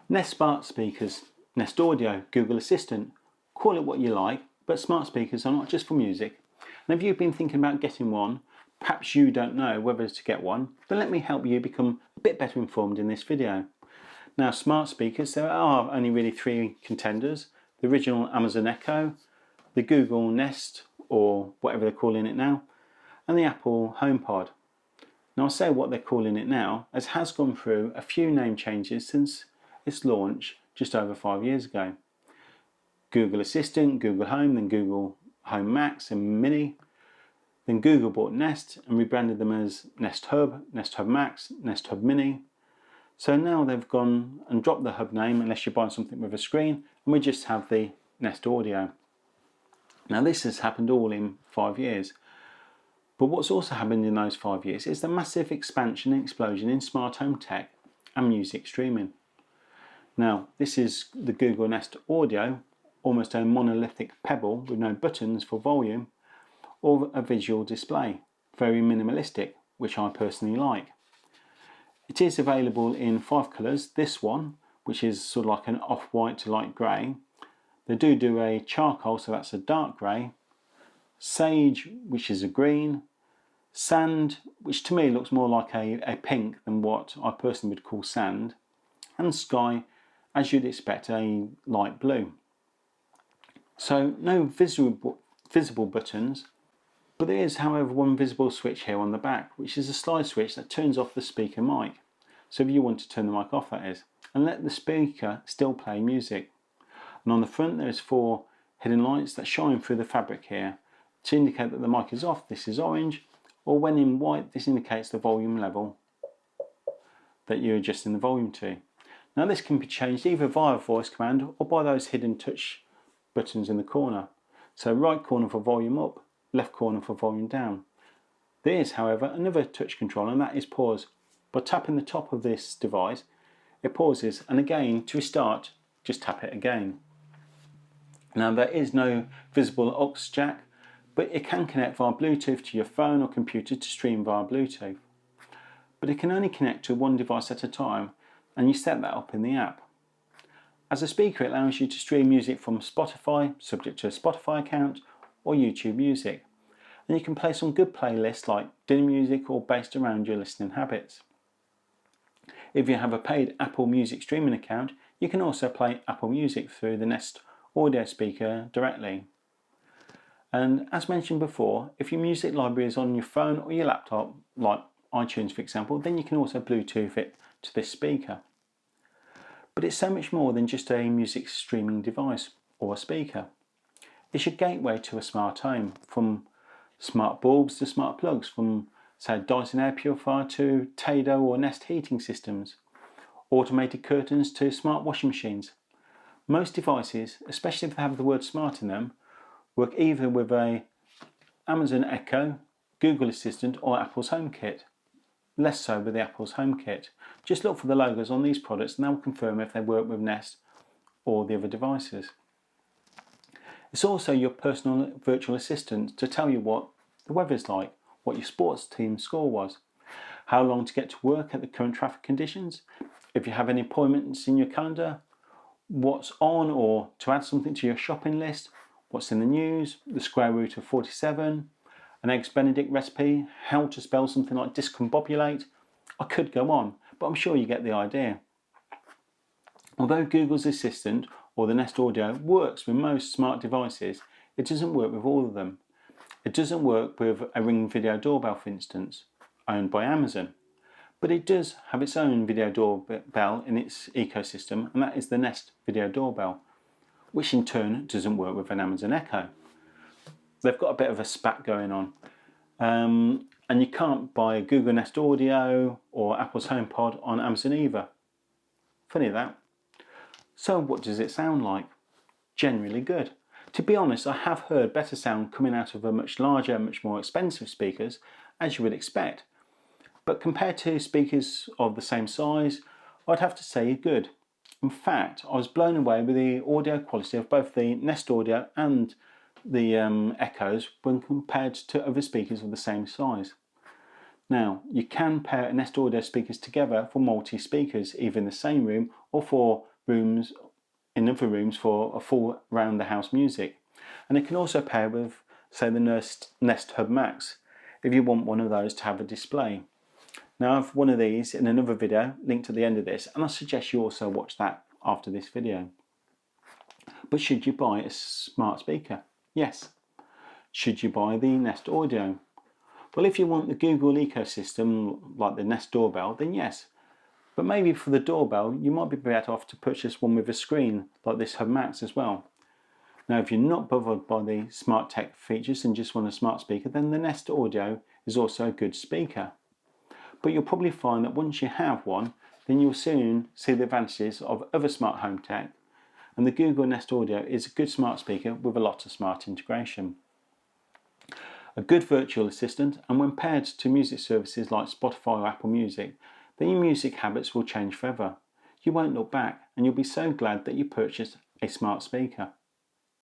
Nest Smart Speakers, Nest Audio, Google Assistant, call it what you like, but smart speakers are not just for music. And if you've been thinking about getting one, perhaps you don't know whether to get one, then let me help you become a bit better informed in this video. Now, smart speakers, there are only really three contenders: the original Amazon Echo, the Google Nest, or whatever they're calling it now, and the Apple HomePod. Now, I say what they're calling it now, as it has gone through a few name changes since its launch just over 5 years ago. Google Assistant, Google Home, then Google Home Max and Mini. Then Google bought Nest and rebranded them as Nest Hub, Nest Hub Max, Nest Hub Mini. So now they've gone and dropped the Hub name unless you're buying something with a screen, and we just have the Nest Audio. Now this has happened all in 5 years. But what's also happened in those 5 years is the massive expansion and explosion in smart home tech and music streaming. Now, this is the Google Nest Audio, almost a monolithic pebble with no buttons for volume or a visual display. Very minimalistic, which I personally like. It is available in 5 colours. This one, which is sort of like an off-white to light grey. They do a charcoal, so that's a dark grey. Sage, which is a green. Sand, which to me looks more like a pink than what I personally would call sand. And sky, as you'd expect, a light blue. So no visible buttons, but there is, however, one visible switch here on the back, which is a slide switch that turns off the speaker mic. So if you want to turn the mic off, that is, and let the speaker still play music. And on the front there is 4 hidden lights that shine through the fabric here to indicate that the mic is off. This is orange, or when in white, this indicates the volume level that you're adjusting the volume to. Now this can be changed either via voice command or by those hidden touch buttons in the corner. So right corner for volume up, left corner for volume down. There is, however, another touch control, and that is pause. By tapping the top of this device, it pauses, and again, to restart, just tap it again. Now there is no visible aux jack, but it can connect via Bluetooth to your phone or computer to stream via Bluetooth. But it can only connect to one device at a time, and you set that up in the app. As a speaker, it allows you to stream music from Spotify, subject to a Spotify account, or YouTube Music. And you can play some good playlists like dinner music or based around your listening habits. If you have a paid Apple Music streaming account, you can also play Apple Music through the Nest Audio speaker directly. And as mentioned before, if your music library is on your phone or your laptop, like iTunes for example, then you can also Bluetooth it to this speaker. But it's so much more than just a music streaming device or a speaker. It's your gateway to a smart home, from smart bulbs to smart plugs, from say Dyson air purifier to Tado or Nest heating systems, automated curtains to smart washing machines. Most devices, especially if they have the word smart in them, work either with a Amazon Echo, Google Assistant or Apple's HomeKit. Less so with the Apple's HomeKit. Just look for the logos on these products and that will confirm if they work with Nest or the other devices. It's also your personal virtual assistant to tell you what the weather's like, what your sports team score was, how long to get to work at the current traffic conditions, if you have any appointments in your calendar, what's on or to add something to your shopping list, what's in the news, the square root of 47, an Eggs Benedict recipe, how to spell something like discombobulate. I could go on, but I'm sure you get the idea. Although Google's Assistant or the Nest Audio works with most smart devices, it doesn't work with all of them. It doesn't work with a Ring video doorbell, for instance, owned by Amazon. But it does have its own video doorbell in its ecosystem, and that is the Nest Video Doorbell, which in turn doesn't work with an Amazon Echo. They've got a bit of a spat going on. And you can't buy Google Nest Audio or Apple's HomePod on Amazon either. Funny that. So what does it sound like? Generally good. To be honest, I have heard better sound coming out of a much larger, much more expensive speakers, as you would expect. But compared to speakers of the same size, I'd have to say good. In fact, I was blown away with the audio quality of both the Nest Audio and the Echoes when compared to other speakers of the same size. Now, you can pair Nest Audio speakers together for multi-speakers, either in the same room or for rooms in other rooms for a full round the house music. And it can also pair with, say, the Nest Hub Max if you want one of those to have a display. Now, I have one of these in another video linked at the end of this, and I suggest you also watch that after this video. But should you buy a smart speaker? Yes. Should you buy the Nest Audio? Well, if you want the Google ecosystem like the Nest doorbell, then yes. But maybe for the doorbell, you might be better off to purchase one with a screen like this Hub Max as well. Now, if you're not bothered by the smart tech features and just want a smart speaker, then the Nest Audio is also a good speaker. But you'll probably find that once you have one, then you'll soon see the advantages of other smart home tech, and the Google Nest Audio is a good smart speaker with a lot of smart integration. A good virtual assistant, and when paired to music services like Spotify or Apple Music, then your music habits will change forever. You won't look back, and you'll be so glad that you purchased a smart speaker.